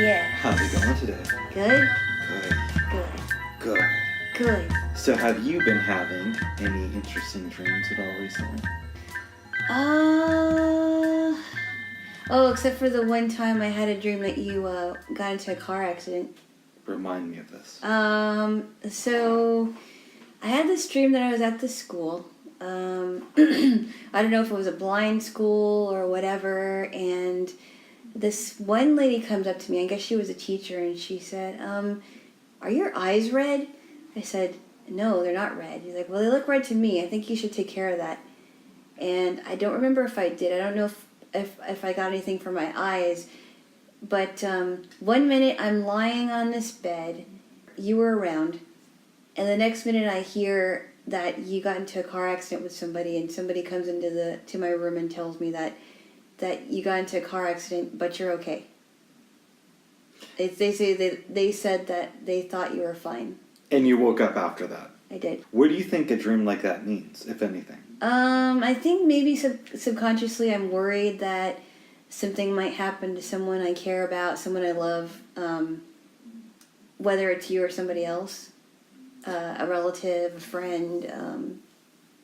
Yeah. How's it going today? Good? Good. Good. Good. Good. So have you been having any interesting dreams at all recently? Oh, except for the one time I had a dream that you got into a car accident. Remind me of this. So I had this dream that I was at the school. I don't know if it was a blind school or whatever, and this one lady comes up to me, I guess she was a teacher, and she said, are your eyes red? I said, no, they're not red. He's like, well, they look red to me. I think you should take care of that. And I don't remember if I did. I don't know if I got anything for my eyes. But 1 minute I'm lying on this bed. You were around. And the next minute I hear that you got into a car accident with somebody, and somebody comes to my room and tells me that you got into a car accident, but you're okay. They said that they thought you were fine. And you woke up after that? I did. What do you think a dream like that means, if anything? I think maybe subconsciously I'm worried that something might happen to someone I care about, someone I love, whether it's you or somebody else, a relative, a friend,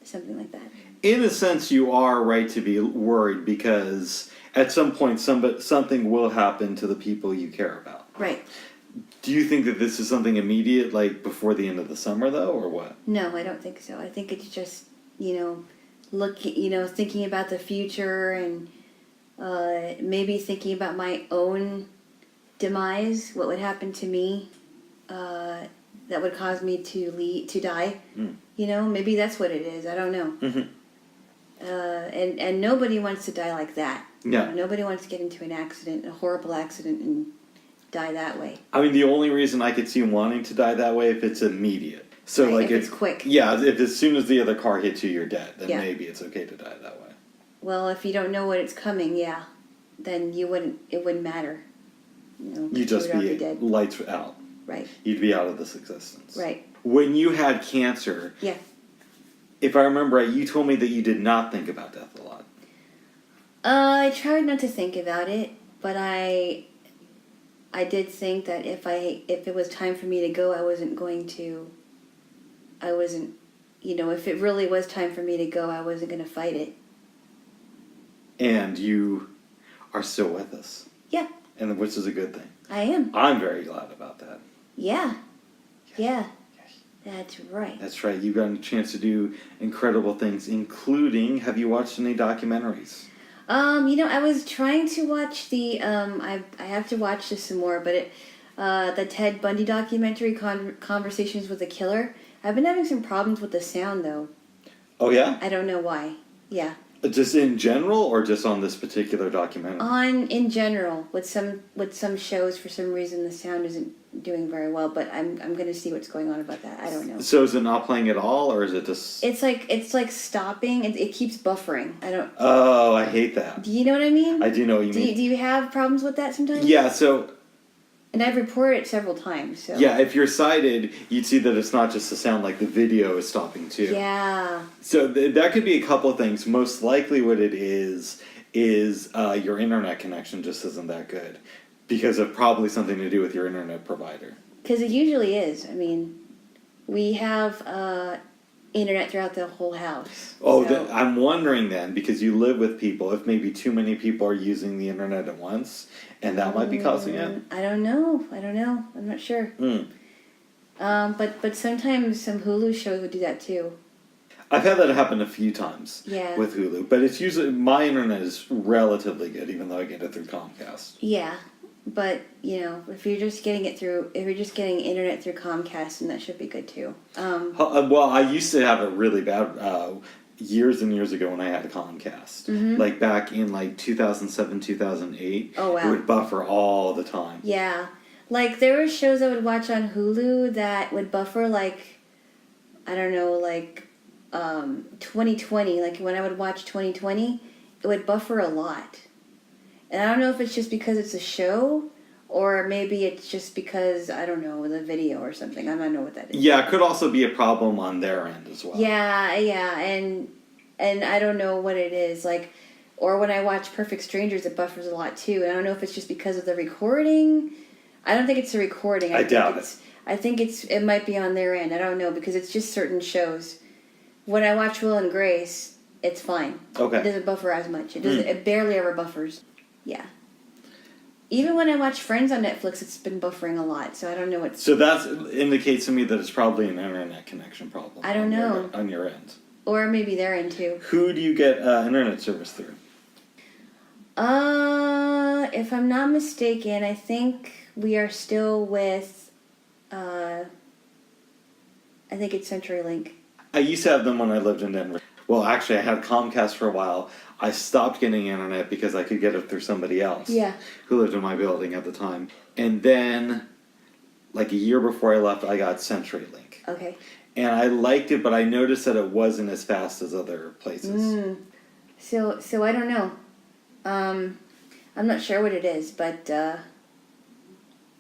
something like that. In a sense, you are right to be worried because at some point something will happen to the people you care about. Right. Do you think that this is something immediate, like before the end of the summer, though, or what? No, I don't think so. I think it's just, thinking about the future and maybe thinking about my own demise, what would happen to me that would cause me to die. Maybe that's what it is. I don't know. Mm-hmm. And nobody wants to die like that. Yeah. Nobody wants to get into an accident, a horrible accident, and die that way. I mean, the only reason I could see wanting to die that way if it's immediate. So, right, like, if it's quick. Yeah, if as soon as the other car hits you, you're dead. Then maybe it's okay to die that way. Well, if you don't know when it's coming, then it wouldn't matter. You'd just be dead. Lights out. Right. You'd be out of this existence. Right. When you had cancer, if I remember right, you told me that you did not think about death a lot. I tried not to think about it, but I did think that if it was time for me to go, if it really was time for me to go, I wasn't going to fight it. And you are still with us. Yeah. And which is a good thing. I am. I'm very glad about that. Yeah. Yes. Yeah. Yes. That's right. That's right. You got a chance to do incredible things, including, have you watched any documentaries? I was trying to watch the, I have to watch this some more, but the Ted Bundy documentary, Conversations with a Killer. I've been having some problems with the sound, though. Oh, yeah? I don't know why. Yeah. Just in general, or just on this particular documentary? In general, with some shows, for some reason, the sound isn't doing very well, but I'm going to see what's going on about that. I don't know. So is it not playing at all, or is it just... It's like stopping. It keeps buffering. I don't... Oh, I hate that. Do you know what I mean? I do know what you mean. Do you have problems with that sometimes? Yeah, so... And I've reported it several times, so... Yeah, if you're sighted, you'd see that it's not just the sound, like the video is stopping too. Yeah. So that could be a couple of things. Most likely what it is your internet connection just isn't that good. Because of probably something to do with your internet provider. Because it usually is. I mean, we have internet throughout the whole house. Oh, so. I'm wondering then, because you live with people, if maybe too many people are using the internet at once, and that might be causing it? I don't know. I'm not sure. But sometimes some Hulu shows would do that too. I've had that happen a fey times with Hulu, but it's usually, my internet is relatively good, even though I get it through Comcast. Yeah. But, if you're just getting internet through Comcast, then that should be good too. Well, I used to have it really bad years and years ago when I had a Comcast. Mm-hmm. Like back in 2007, 2008. Oh, wow. It would buffer all the time. Yeah. Like, there were shows I would watch on Hulu that would buffer, 2020. Like, when I would watch 2020, it would buffer a lot. And I don't know if it's just because it's a show, or maybe it's just because, I don't know, the video or something. I don't know what that is. Yeah, it could also be a problem on their end as well. Yeah, and I don't know what it is. Or when I watch Perfect Strangers, it buffers a lot too. And I don't know if it's just because of the recording I don't think it's a recording. I doubt it. I think it might be on their end. I don't know, because it's just certain shows. When I watch Will and Grace, it's fine. Okay. It doesn't buffer as much. It doesn't. It barely ever buffers. Yeah. Even when I watch Friends on Netflix, it's been buffering a lot. So I don't know what's... So that indicates to me that it's probably an internet connection problem. I don't know. On your end. Or maybe their end too. Who do you get internet service through? If I'm not mistaken, I think we are still with, I think it's CenturyLink. I used to have them when I lived in Denver. Well, actually, I had Comcast for a while. I stopped getting internet because I could get it through somebody else. Yeah. Who lived in my building at the time. And then, like a year before I left, I got CenturyLink. Okay. And I liked it, but I noticed that it wasn't as fast as other places. So I don't know. I'm not sure what it is, but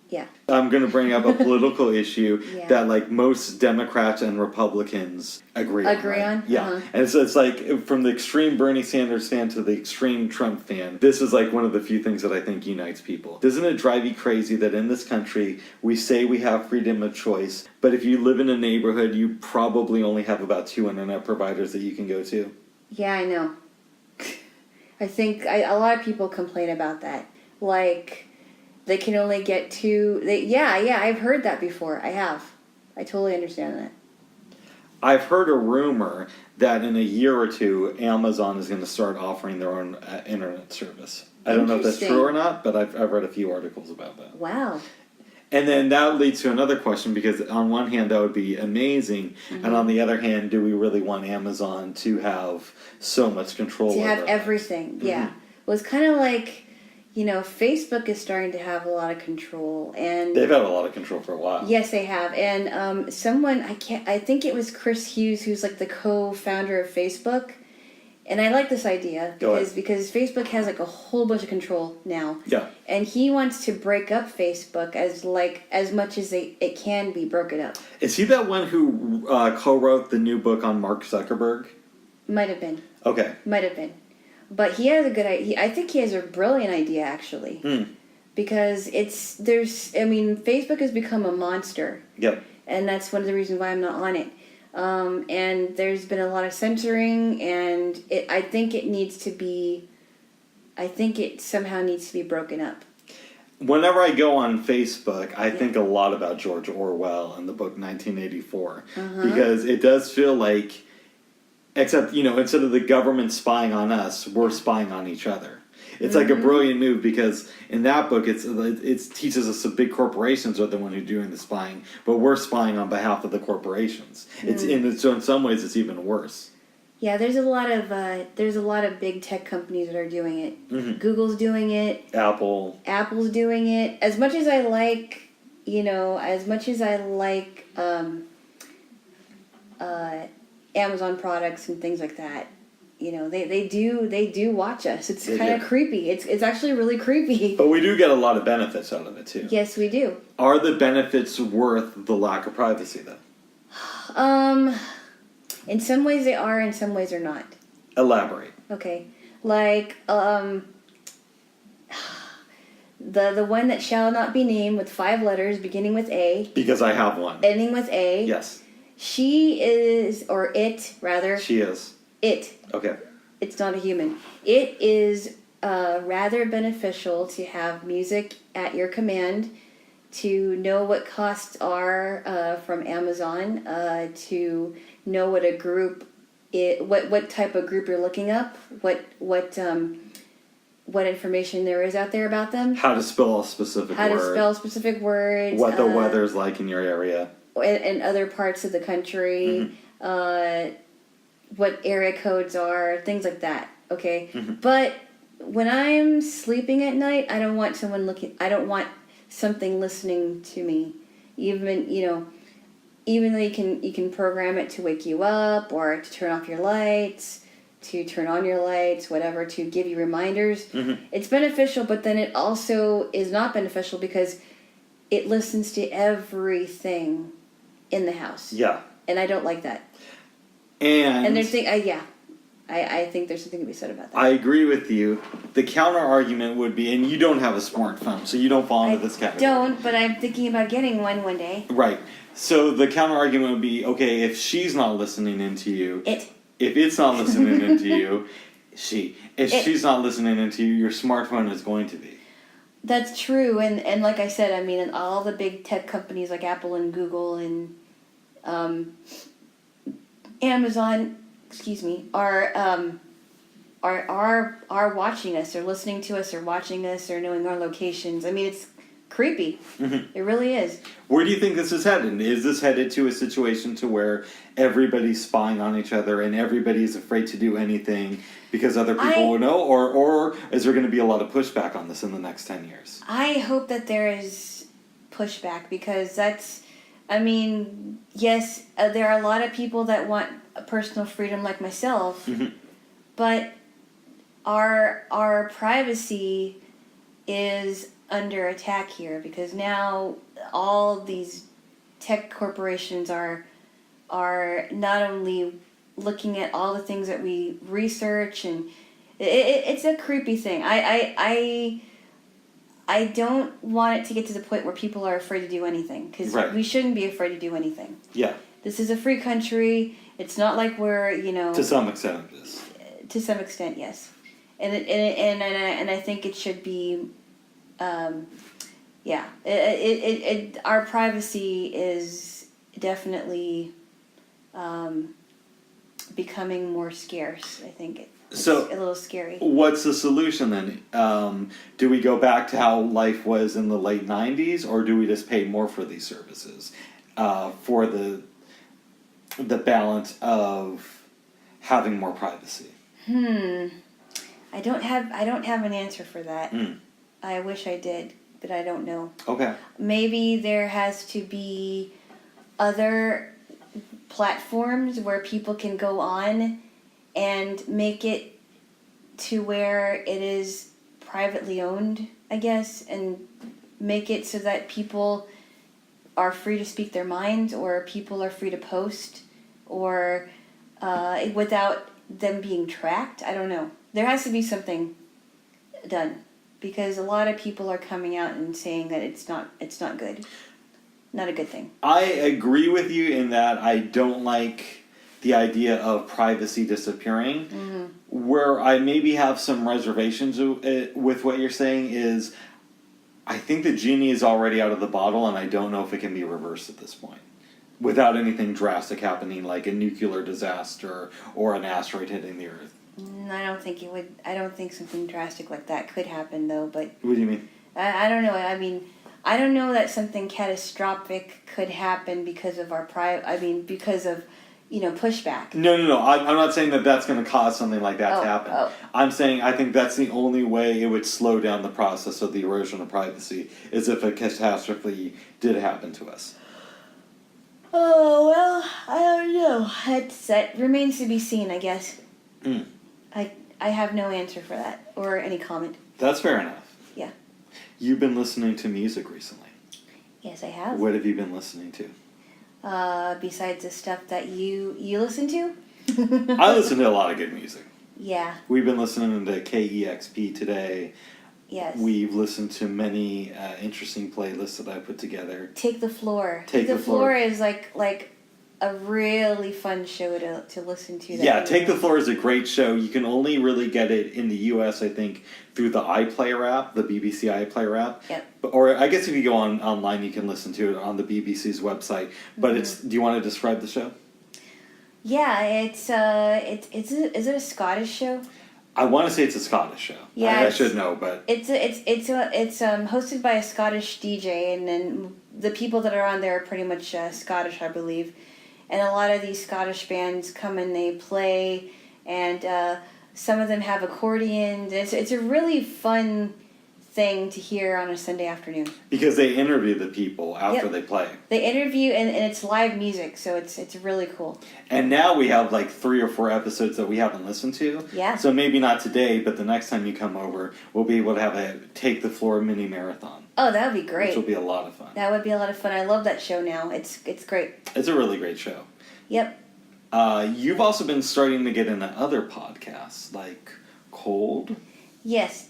yeah. I'm going to bring up a political issue Yeah. that like most Democrats and Republicans agree on. Right? Yeah. Uh-huh. And so it's like from the extreme Bernie Sanders fan to the extreme Trump fan, this is like one of the few things that I think unites people. Doesn't it drive you crazy that in this country we say we have freedom of choice, but if you live in a neighborhood, you probably only have about 2 internet providers that you can go to? Yeah, I know. I think a lot of people complain about that. Like, they can only get 2... Yeah, I've heard that before. I have. I totally understand that. I've heard a rumor that in a year or two, Amazon is going to start offering their own internet service. I don't know if that's true or not, but I've read a few articles about that. Wow. And then that leads to another question, because on one hand that would be amazing, and on the other hand, do we really want Amazon to have so much control over to have everything? Yeah. Well, it's kind of like, Facebook is starting to have a lot of control, and they've had a lot of control for a while. Yes, they have. And someone, I think it was Chris Hughes, who's like the co-founder of Facebook. And I like this idea because Facebook has like a whole bunch of control now. Yeah. And he wants to break up Facebook as much as it can be broken up. Is he that one who co-wrote the new book on Mark Zuckerberg? Might have been. Okay. Might have been. But he has a good idea. I think he has a brilliant idea, actually. Because Facebook has become a monster. Yep. And that's one of the reasons why I'm not on it. And there's been a lot of censoring, and I think it somehow needs to be broken up. Whenever I go on Facebook, I think a lot about George Orwell and the book 1984. Because it does feel like, except, instead of the government spying on us, we're spying on each other. It's like a brilliant move, because in that book, it teaches us that big corporations are the one who are doing the spying, but we're spying on behalf of the corporations. So in some ways, it's even worse. Yeah, there's a lot of big tech companies that are doing it. Google's doing it. Apple's doing it. As much as I like, Amazon products and things like that. They do watch us. It's kind of creepy. It's actually really creepy. But we do get a lot of benefits out of it too. Yes, we do. Are the benefits worth the lack of privacy though? In some ways they are, in some ways they're not. Elaborate. Okay. Like the one that shall not be named, with 5 letters beginning with A. Because I have one. Ending with A. Yes. She is, or it rather. She is. It. Okay. It's not a human. It is rather beneficial to have music at your command, to know what costs are from Amazon, to know what a group, what type of group you're looking up, what information there is out there about them. How to spell a specific word. How to spell specific words. What the weather's like in your area. And other parts of the country. What area codes are, things like that. Okay? But when I'm sleeping at night, I don't want something listening to me. Even though you can program it to wake you up, or to turn off your lights, to turn on your lights, whatever, to give you reminders. It's beneficial, but then it also is not beneficial because it listens to everything in the house. Yeah. And I don't like that. And they're saying, yeah. I think there's something to be said about that. I agree with you. The counter argument would be, and you don't have a smartphone, so you don't fall into this category. Don't, but I'm thinking about getting one day. Right. So the counter argument would be, okay, if she's not listening into you, if it's not listening into you, she's not listening into you, your smartphone is going to be. That's true, and like I said, I mean, all the big tech companies like Apple and Google and Amazon, are watching us, or listening to us, or watching us, or knowing our locations. I mean, it's creepy. Mm-hmm. It really is. Where do you think this is headed? Is this headed to a situation to where everybody's spying on each other and everybody's afraid to do anything because other people will know? Or is there going to be a lot of pushback on this in the next 10 years? I hope that there is pushback, because that's, I mean, yes, there are a lot of people that want personal freedom like myself, mm-hmm. but our privacy is under attack here, because now all these tech corporations are not only looking at all the things that we research, and it's a creepy thing. I don't want it to get to the point where people are afraid to do anything, because we shouldn't be afraid to do anything. Yeah. This is a free country. It's not like we're, To some extent, it is. To some extent, yes. And I think it should be, our privacy is definitely becoming more scarce. I think it's a little scary. What's the solution then? Do we go back to how life was in the late 90s, or do we just pay more for these services for the balance of having more privacy? I don't have an answer for that. I wish I did, but I don't know. Okay. Maybe there has to be other platforms where people can go on and make it to where it is privately owned, I guess, and make it so that people are free to speak their minds, or people are free to post, or without them being tracked. I don't know. There has to be something done, because a lot of people are coming out and saying that it's not good. Not a good thing. I agree with you in that I don't like the idea of privacy disappearing. Mm-hmm. Where I maybe have some reservations with what you're saying is, I think the genie is already out of the bottle, and I don't know if it can be reversed at this point without anything drastic happening, like a nuclear disaster or an asteroid hitting the Earth. I don't think it would. I don't think something drastic like that could happen, though. But what do you mean? I don't know. I mean, I don't know that something catastrophic could happen because of because of pushback. No. I'm not saying that that's going to cause something like that to happen. I'm saying I think that's the only way it would slow down the process of the erosion of privacy, is if a catastrophe did happen to us. Oh, well, I don't know. That remains to be seen, I guess. I have no answer for that, or any comment. That's fair enough. Yeah. You've been listening to music recently. Yes, I have. What have you been listening to? Besides the stuff that you listen to? I listen to a lot of good music. Yeah. We've been listening to KEXP today. Yes. We've listened to many interesting playlists that I put together. Take the Floor. Take the Floor is like a really fun show to listen to. Yeah, Take the Floor is a great show. You can only really get it in the U.S., I think, through the iPlayer app, the BBC iPlayer app. Yep. Or I guess if you go online, you can listen to it on the BBC's website. But do you want to describe the show? Yeah, is it a Scottish show? I want to say it's a Scottish show. Yeah, I should know, but it's hosted by a Scottish DJ, and then the people that are on there are pretty much Scottish, I believe. And a lot of these Scottish bands come and they play, and some of them have accordions. It's a really fun thing to hear on a Sunday afternoon. Because they interview the people after they play. They interview, and it's live music, so it's really cool. And now we have like 3 or 4 episodes that we haven't listened to. Yeah. So maybe not today, but the next time you come over, we'll be able to have a Take the Floor mini marathon. Oh, that would be great. Which will be a lot of fun. That would be a lot of fun. I love that show now. It's great. It's a really great show. Yep. You've also been starting to get into other podcasts, like Cold. Yes.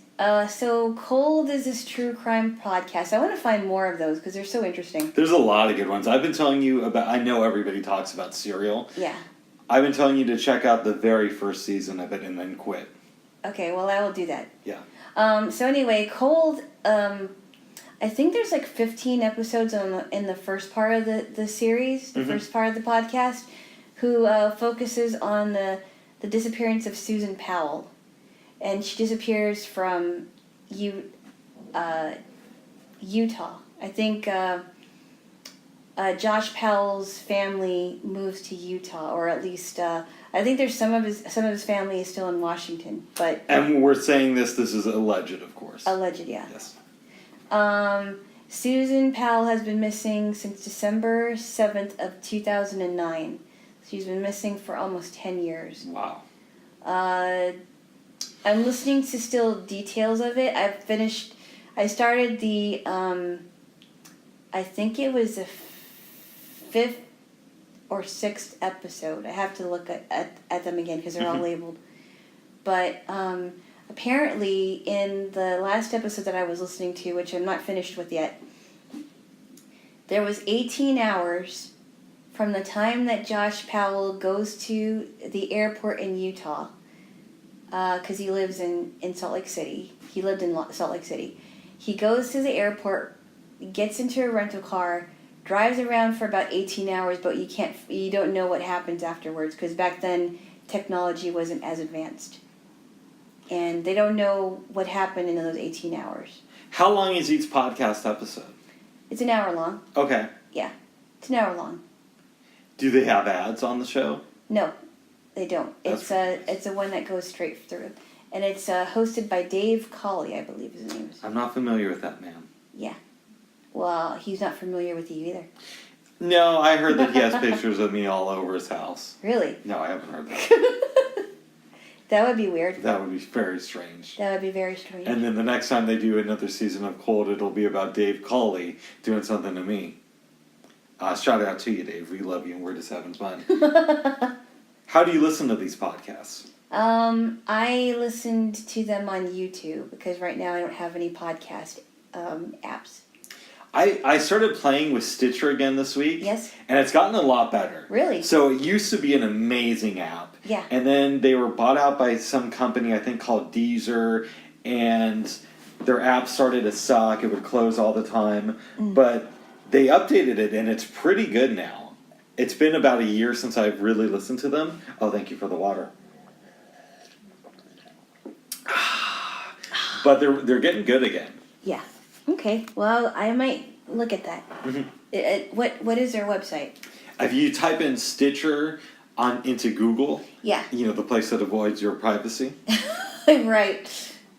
So Cold is this true crime podcast. I want to find more of those because they're so interesting. There's a lot of good ones. I've been telling you about... I know everybody talks about Serial. Yeah. I've been telling you to check out the very first season of it and then quit. Okay, well, I will do that. Yeah. So anyway, Cold, I think there's like 15 episodes in the first part of the series, the first part of the podcast, who focuses on the disappearance of Susan Powell. And she disappears from Utah. I think Josh Powell's family moves to Utah, or at least I think there's some of his family is still in Washington. But and we're saying this is alleged, of course. Alleged, yeah. Yes. Susan Powell has been missing since December 7th of 2009. She's been missing for almost 10 years. Wow. I'm listening to still details of it. I started the, I think it was the 5th or 6th episode. I have to look at them again because they're all labeled. But apparently in the last episode that I was listening to, which I'm not finished with yet, there was 18 hours from the time that Josh Powell goes to the airport in Utah, because he lives in Salt Lake City. He lived in Salt Lake City. He goes to the airport, gets into a rental car, drives around for about 18 hours, but you don't know what happens afterwards, because back then technology wasn't as advanced. And they don't know what happened in those 18 hours. How long is each podcast episode? It's an hour long. Okay. Yeah, it's an hour long. Do they have ads on the show? No, they don't. That's It's a one that goes straight through. And it's hosted by Dave Cawley, I believe his name is. I'm not familiar with that man. Yeah. Well, he's not familiar with you either. No, I heard that he has pictures of me all over his house. Really? No, I haven't heard that. That would be weird. That would be very strange. That would be very strange. And then the next time they do another season of Cold, it'll be about Dave Cawley doing something to me. Shout out to you, Dave. We love you and we're just having fun. How do you listen to these podcasts? I listened to them on YouTube because right now I don't have any podcast apps. I started playing with Stitcher again this week. Yes. And it's gotten a lot better. Really? So it used to be an amazing app. Yeah. And then they were bought out by some company, I think called Deezer, and their app started to suck. It would close all the time. But they updated it, and it's pretty good now. It's been about a year since I've really listened to them. Oh, thank you for the water. But they're getting good again. Yeah. Okay. Well, I might look at that. What is their website? If you type in Stitcher into Google, Yeah. the place that avoids your privacy, Right.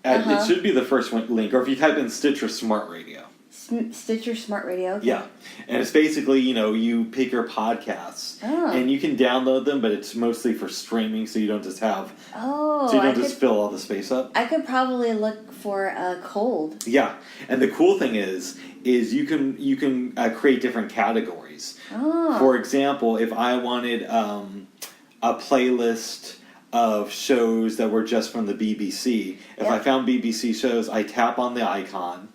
it should be the first link. Or if you type in Stitcher Smart Radio. Stitcher Smart Radio. Okay. Yeah. And it's basically, you pick your podcasts. Oh. And you can download them, but it's mostly for streaming, so you don't just have... Oh. So you don't just fill all the space up. I could probably look for Cold. Yeah. And the cool thing is you can create different categories. Oh. For example, if I wanted a playlist of shows that were just from the BBC, if I found BBC shows, I tap on the icon,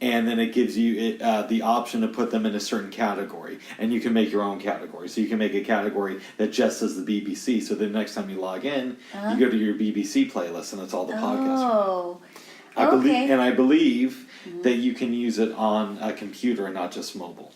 and then it gives you the option to put them in a certain category. And you can make your own category. So you can make a category that just says the BBC. So the next time you log in, you go to your BBC playlist, and it's all the podcasts. Oh. I believe that you can use it on a computer and not just mobile.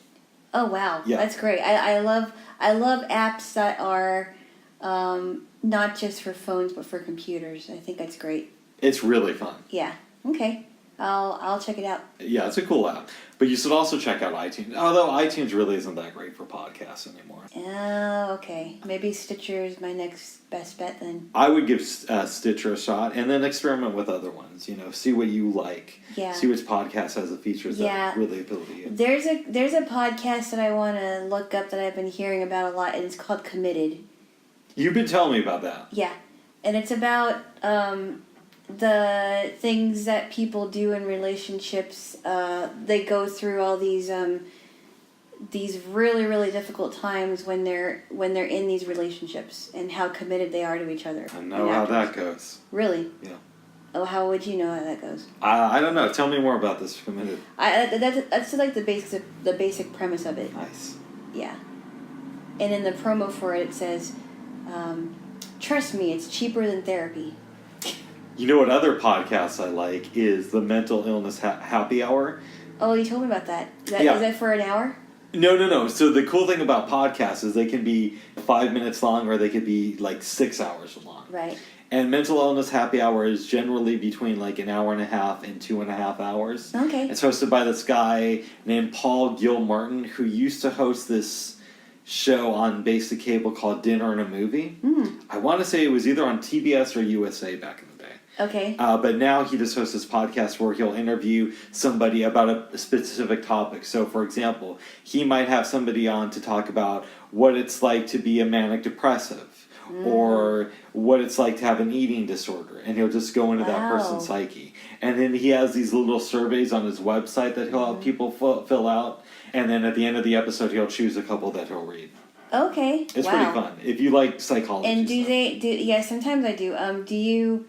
Oh wow, Yeah. That's great. I love apps that are not just for phones but for computers. I think that's great. It's really fun. Yeah. Okay. I'll check it out. Yeah, it's a cool app. But you should also check out iTunes. Although iTunes really isn't that great for podcasts anymore. Oh, okay. Maybe Stitcher is my next best bet then. I would give Stitcher a shot and then experiment with other ones. See what you like. Yeah. See which podcast has the features that really appeal to you. There's a podcast that I want to look up that I've been hearing about a lot, and it's called Committed. You've been telling me about that. Yeah. And it's about the things that people do in relationships. They go through all these these really, really difficult times when they're in these relationships and how committed they are to each other. I know how that goes. Really? Yeah. Oh, how would you know how that goes? I don't know. Tell me more about this committed. That's like the basic premise of it. Nice. Yeah. And in the promo for it, it says, "Trust me, it's cheaper than therapy." You know what other podcasts I like is the Mental Illness Happy Hour. Oh, you told me about that. Is that for an hour? No. So the cool thing about podcasts is they can be 5 minutes long or they could be like 6 hours long. Right. And Mental Illness Happy Hour is generally between like an hour and a half and 2.5 hours. Okay. It's hosted by this guy named Paul Gilmartin, who used to host this show on basic cable called Dinner and a Movie. I want to say it was either on TBS or USA back in the day. Okay. But now he just hosts this podcast where he'll interview somebody about a specific topic. So, for example, he might have somebody on to talk about what it's like to be a manic depressive. Or what it's like to have an eating disorder, and he'll just go into that person's psyche. And then he has these little surveys on his website that he'll have people fill out, and then at the end of the episode, he'll choose a couple that he'll read. Okay, it's pretty fun if you like psychology. And do stuff. they do? Yeah, sometimes I do.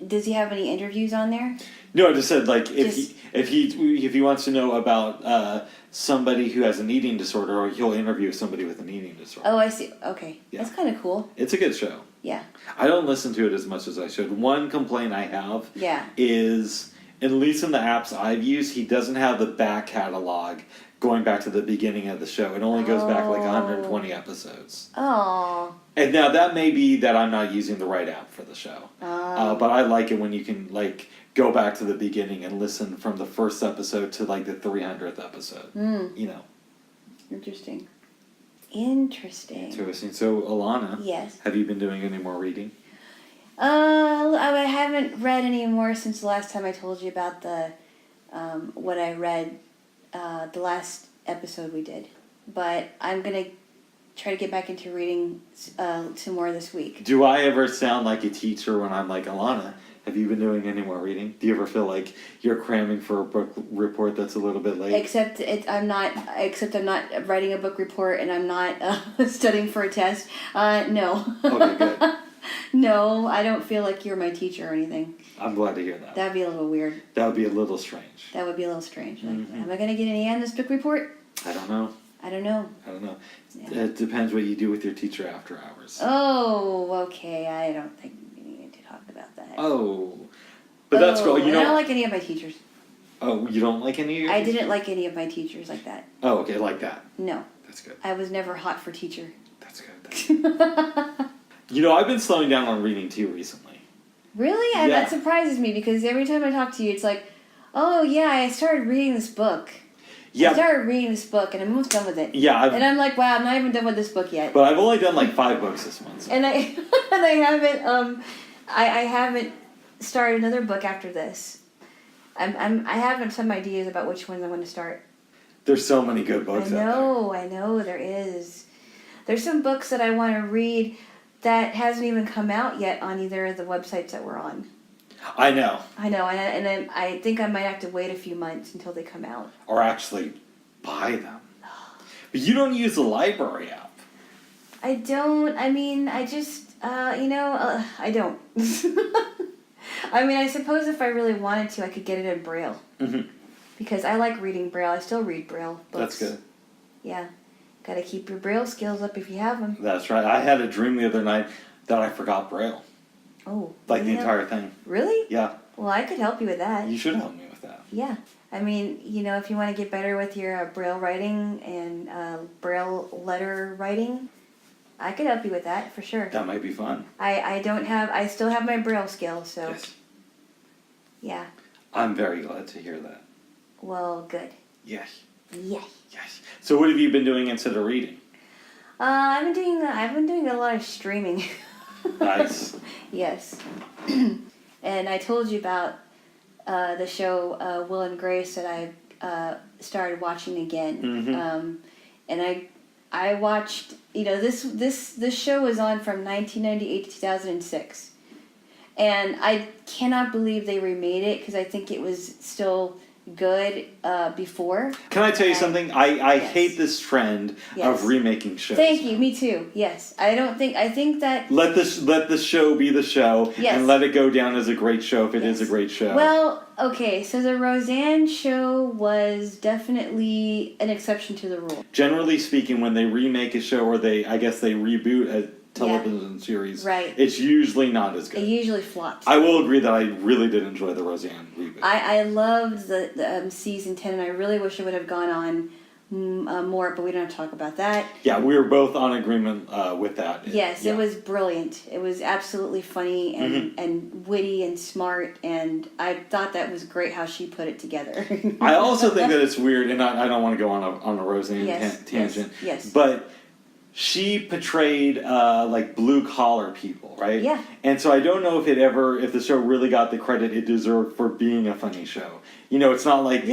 Does he have any interviews on there? No, I just said like if he wants to know about somebody who has an eating disorder, or he'll interview somebody with an eating disorder. Oh, I see. Okay, yeah. That's kind of cool. It's a good show. Yeah. I don't listen to it as much as I should. One complaint I have is, at least in the apps I've used, he doesn't have the back catalog going back to the beginning of the show. It only goes back like 120 episodes. Oh. And now that may be that I'm not using the right app for the show. But I like it when you can like go back to the beginning and listen from the first episode to like the 300th episode. You know. Interesting. Interesting. So, Alana. Yes. Have you been doing any more reading? I haven't read any more since the last time I told you about the what I read the last episode we did. But I'm gonna try to get back into reading some more this week. Do I ever sound like a teacher when I'm like, Alana, have you been doing any more reading? Do you ever feel like you're cramming for a book report that's a little bit late? Except I'm not writing a book report and I'm not studying for a test. No. Okay, good. No, I don't feel like you're my teacher or anything. I'm glad to hear that. That'd be a little weird. That would be a little strange. That would be a little strange. Like, am I going to get an A on this book report? I don't know. Yeah. It depends what you do with your teacher after hours. Oh, okay. I don't think we need to talk about that. Oh. But that's cool. I don't like any of my teachers. Oh, you don't like any of your teachers? I didn't like any of my teachers like that. Oh, okay. Like that. No. That's good. I was never hot for teacher. That's good. I've been slowing down on reading too recently. Really? Yeah. That surprises me because every time I talk to you, it's like, oh, yeah, I started reading this book. Yeah. I started reading this book, and I'm almost done with it. Yeah. And I'm like, wow, I'm not even done with this book yet. But I've only done like 5 books this month. So. And I haven't started another book after this. I have some ideas about which ones I'm going to start. There's so many good books out there. I know, there is. There's some books that I want to read that hasn't even come out yet on either of the websites that we're on. I know, and I think I might have to wait a few months until they come out. Or actually buy them. But you don't use the library app. I don't. I mean, I just, I don't. I mean, I suppose if I really wanted to, I could get it in Braille. Mm-hmm. Because I like reading Braille. I still read Braille books. That's good. Yeah. Got to keep your Braille skills up if you have them. That's right. I had a dream the other night that I forgot Braille. Oh. Like the entire thing. Really? Yeah. Well, I could help you with that. You should help me with that. Yeah. I mean, if you want to get better with your Braille writing and Braille letter writing, I could help you with that for sure. That might be fun. I still have my Braille skills, so. Yes. Yeah. I'm very glad to hear that. Well, good. Yes. Yes. Yes. So what have you been doing instead of reading? I've been doing a lot of streaming. Nice. Yes. And I told you about the show Will and Grace that I started watching again. Mm-hmm. And I watched, this show was on from 1998 to 2006. And I cannot believe they remade it because I think it was still good before. Can I tell you something? I Yes. hate this trend Yes. of remaking shows. Thank you. Me too. Yes. I think that. Let the show be the show, Yes. and let it go down as a great show if it is Yes. a great show. Well, okay, so the Roseanne show was definitely an exception to the rule. Generally speaking, when they remake a show or they reboot a television series, Right. it's usually not as good. It usually flops. I will agree that I really did enjoy the Roseanne reboot. I loved the season 10, and I really wish it would have gone on more, but we don't have to talk about that. Yeah, we were both on agreement with that. Yes, Yeah. it was brilliant. It was absolutely funny and witty and smart, and I thought that was great how she put it together. I also think that it's weird, and I don't want to go on a Roseanne tangent. Yes. But she portrayed like blue collar people, right? Yeah. And so I don't know if the show really got the credit it deserved for being a funny show. You know, it's not like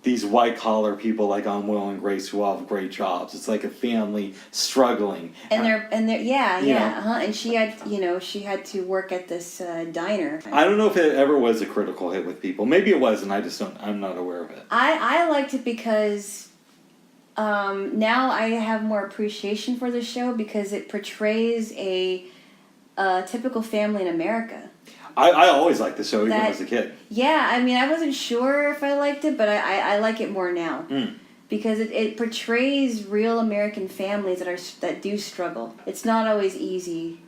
these white collar people like on Will and Grace who all have great jobs. It's like a family struggling. And they're you know. and she had to work at this diner. I don't know if it ever was a critical hit with people. Maybe it was, and I'm not aware of it. I liked it because now I have more appreciation for the show because it portrays a typical family in America. I always liked the show, even as a kid. Yeah, I mean, I wasn't sure if I liked it, but I like it more now. Because it portrays real American families that do struggle. It's not always easy,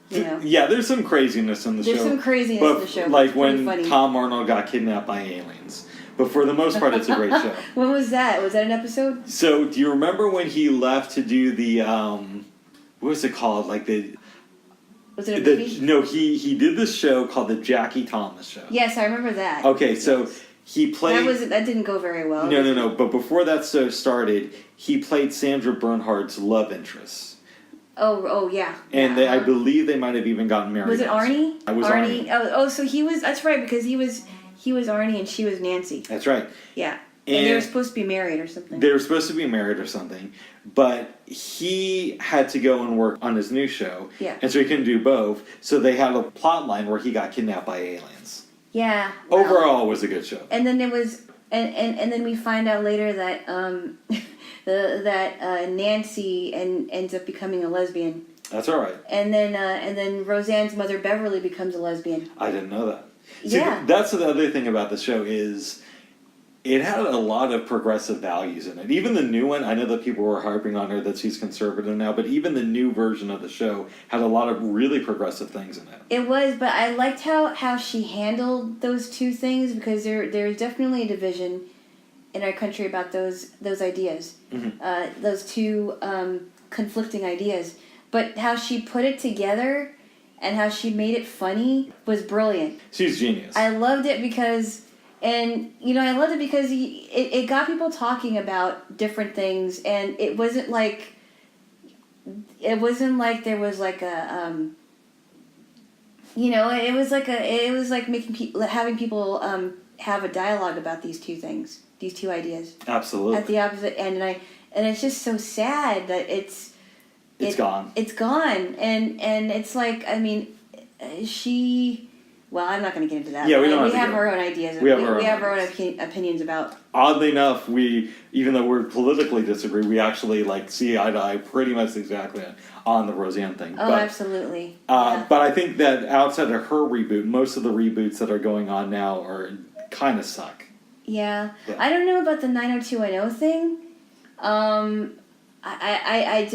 you know. Yeah, there's some craziness in the show. There's some craziness in the show. Like when funny. Tom Arnold got kidnapped by aliens. But for the most part, it's a great show. When was that? Was that an episode? So, do you remember when he left to do the, what was it called? Like Was it a movie? No, he did this show called The Jackie Thomas Show. Yes, I remember that. Okay, so he played... That didn't go very well. No. But before that show started, he played Sandra Bernhardt's love interest. Oh yeah. And I believe they might have even gotten married. Was it Arnie? It was Arnie. Oh, so he was... That's right, because he was Arnie and she was Nancy. That's right. Yeah. And they were supposed to be married or something. They were supposed to be married or something. But he had to go and work on his new show. Yeah. And so he couldn't do both. So they had a plot line where he got kidnapped by aliens. Yeah. Well, Overall, it was a good show. And then there was... And then we find out later that Nancy ends up becoming a lesbian. That's all right. And then Roseanne's mother Beverly becomes a lesbian. I didn't know that. See, Yeah. That's the other thing about the show is it had a lot of progressive values in it. Even the new one, I know that people were harping on her that she's conservative now, but even the new version of the show had a lot of really progressive things in it. It was, but I liked how she handled those two things because there's definitely a division in our country about those ideas, those two conflicting ideas. But how she put it together and how she made it funny was brilliant. She's genius. I loved it because... And, I loved it because it got people talking about different things, and it wasn't like there was like a, it was like having people have a dialogue about these two things, these two ideas. Absolutely. At the opposite end, and it's just so sad that it's gone. It's gone, and it's like, I mean, Well, I'm not going to get into that. Yeah, we have our own ideas. We have our own opinions about. Oddly enough, even though we politically disagree, we actually see eye to eye pretty much exactly on the Roseanne thing. Oh, absolutely. But I think that outside of her reboot, most of the reboots that are going on now kind of suck. Yeah. I don't know about the 90210 thing. I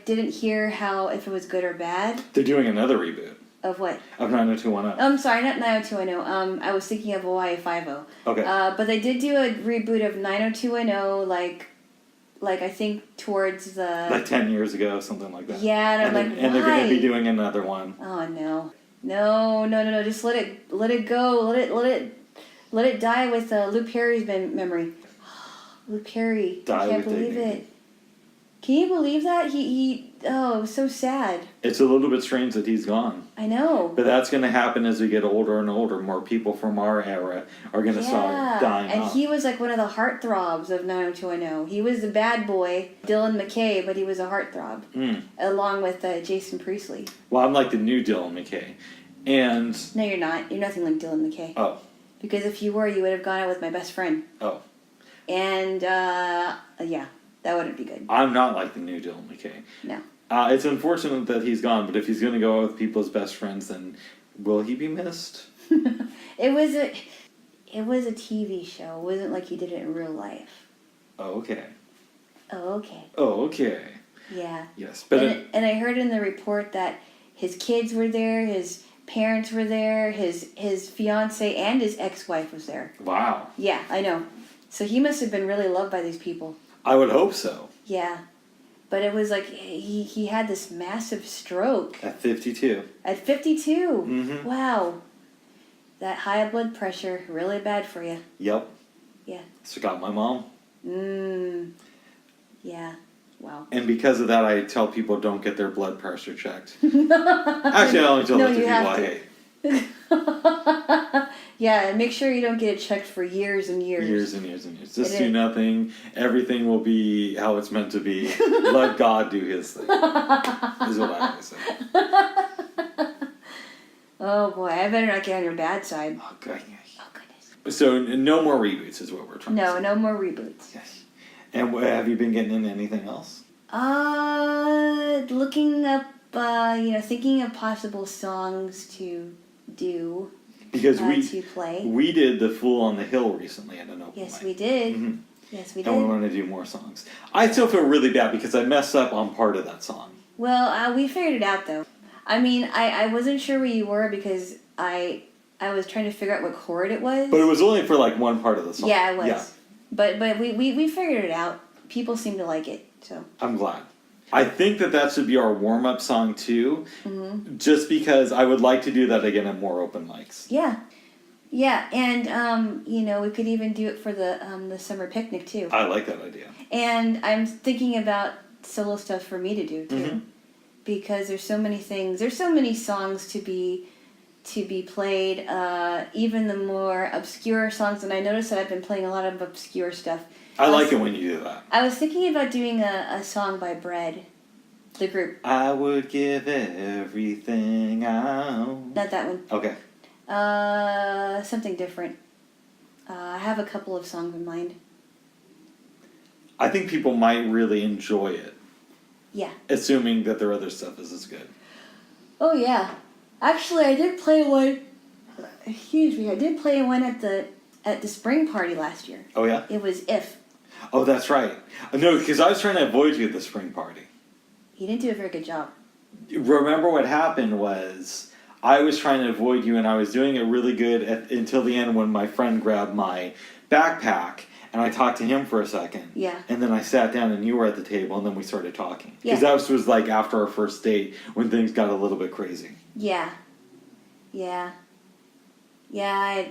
didn't hear if it was good or bad. They're doing another reboot. Of what? Of 90210. I'm sorry, not 90210. I was thinking of Hawaii 5-0. Okay. But they did do a reboot of 90210, like I think towards the... 10 years ago, something like that. Yeah, and why? And they're going to be doing another one. Oh, no. No. Just let it go. Let it die with Luke Perry's memory. Luke Perry. I can't believe it. Can you believe that? It was so sad. It's a little bit strange that he's gone. I know. But that's going to happen as we get older and older. More people from our era are going to start dying and off. He was like one of the heartthrobs of 90210. He was the bad boy, Dylan McKay, but he was a heartthrob. Along with Jason Priestley. Well, I'm like the new Dylan McKay. And... No, you're not. You're nothing like Dylan McKay. Oh. Because if you were, you would have gone out with my best friend. Oh. And, yeah, that wouldn't be good. I'm not like the new Dylan McKay. No. It's unfortunate that he's gone, but if he's going to go out with people's best friends, then will he be missed? It was a TV show. It wasn't like he did it in real life. Oh, okay. Oh, okay. Oh, okay. Yeah. Yes, but and I heard in the report that his kids were there, his parents were there, his fiance and his ex-wife was there. Wow. Yeah, I know. So he must have been really loved by these people. I would hope so. Yeah. But it was like he had this massive stroke. At 52. At 52. Mm-hmm. Wow. That high blood pressure, really bad for you. Yep. Yeah. So got my mom. Yeah. Wow. And because of that, I tell people don't get their blood pressure checked. Actually, I only tell that to people I hate. Yeah, and make sure you don't get it checked for years and years. Years and years and years. Just do nothing. Everything will be how it's meant to be. Let God do his thing. Is what I always say. Oh boy, I better not get on your bad side. Oh, goodness. Oh, goodness. So, no more reboots is what we're trying to say. No more reboots. Yes. And have you been getting into anything else? Looking up, thinking of possible songs to do. Because to play. we did The Fool on the Hill recently at an open Yes, mic. we did. Mm-hmm. Yes, we did. And we want to do more songs. I still feel really bad because I messed up on part of that song. Well, we figured it out though. I mean, I wasn't sure where you were because I was trying to figure out what chord it was. But it was only for like one part of the song. Yeah, it was. Yeah. But we figured it out. People seem to like it, so. I'm glad. I think that should be our warm-up song too, just because I would like to do that again at more open mics. Yeah. Yeah, and, we could even do it for the summer picnic too. I like that idea. And I'm thinking about solo stuff for me to do too. Because there's so many things, there's so many songs to be played, even the more obscure songs, and I noticed that I've been playing a lot of obscure stuff. I like it when you do that. I was thinking about doing a song by Bread, the group. I would give everything out. Not that one. Okay. Something different. I have a couple of songs in mind. I think people might really enjoy it. Yeah. Assuming that their other stuff is as good. Oh yeah. Actually, I did play one. Excuse me. I did play one at the spring party last year. Oh yeah. It was If. Oh, that's right. No, because I was trying to avoid you at the spring party. You didn't do a very good job. Remember what happened was I was trying to avoid you, and I was doing it really good until the end when my friend grabbed my backpack, and I talked to him for a second. Yeah. And then I sat down, and you were at the table, and then we started talking. Yeah. Because that was like after our first date when things got a little bit crazy. Yeah. Yeah. Yeah,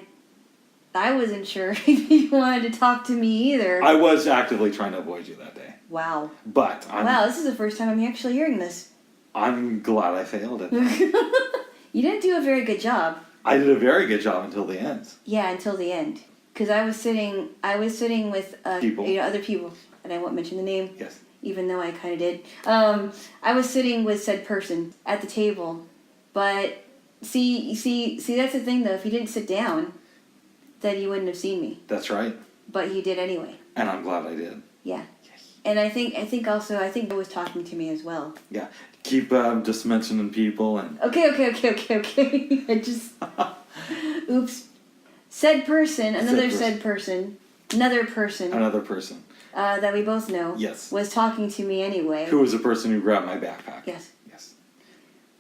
I wasn't sure if you wanted to talk to me either. I was actively trying to avoid you that day. Wow. But wow, this is the first time I'm actually hearing this. I'm glad I failed it. You didn't do a very good job. I did a very good job until the end. Yeah, until the end. Because I was sitting with people. Other people, and I won't mention the name. Yes. Even though I kind of did. I was sitting with said person at the table, but see, that's the thing though. If you didn't sit down, then you wouldn't have seen me. That's right. But you did anyway. And I'm glad I did. Yeah. Yes. And I think it was talking to me as well. Yeah. Keep just mentioning people and. Okay. I just. Oops. Said person, another said person, another person. Another person. That we both know. Yes. Was talking to me anyway. Who was the person who grabbed my backpack? Yes. Yes.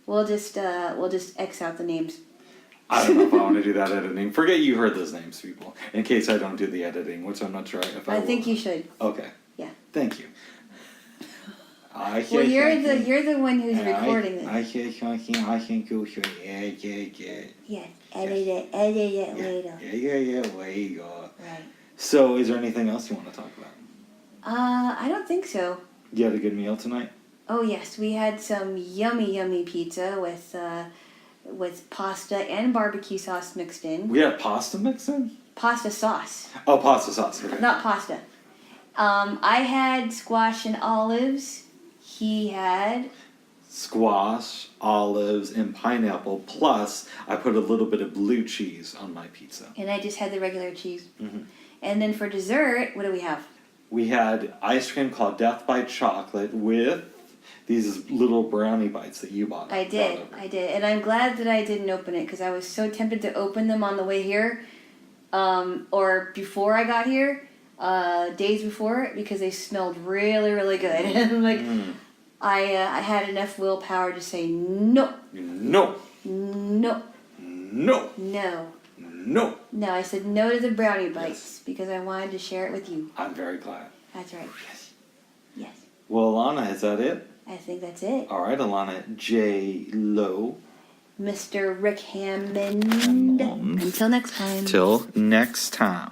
We'll just X out the names. I don't know if I want to do that editing. Forget you heard those names, people. In case I don't do the editing, which I'm not sure if I will. I think you should. Okay. Yeah. Thank you. Well, you're the one who's recording this. I hear something. I think you should edit it. Yes. Edit it later. Yeah, later. Right. So, is there anything else you want to talk about? I don't think so. You had a good meal tonight? Oh yes, we had some yummy pizza with pasta and barbecue sauce mixed in. We had pasta mixed in? Pasta sauce. Oh, pasta sauce. Okay. Not pasta. I had squash and olives. He had squash, olives, and pineapple. Plus, I put a little bit of blue cheese on my pizza. And I just had the regular cheese. Mm-hmm. And then for dessert, what do we have? We had ice cream called Death by Chocolate with these little brownie bites that you bought. I did. And I'm glad that I didn't open it because I was so tempted to open them on the way here or before I got here, days before, because they smelled really, really good. And like, I had enough willpower to say no. No. No. No. No. No. No, I said no to the brownie bites because I wanted to share it with you. I'm very glad. That's right. Yes. Yes. Well, Alana, is that it? I think that's it. All right, Alana. Jaylo. Mr. Rick Hammond. Until next time. Till next time.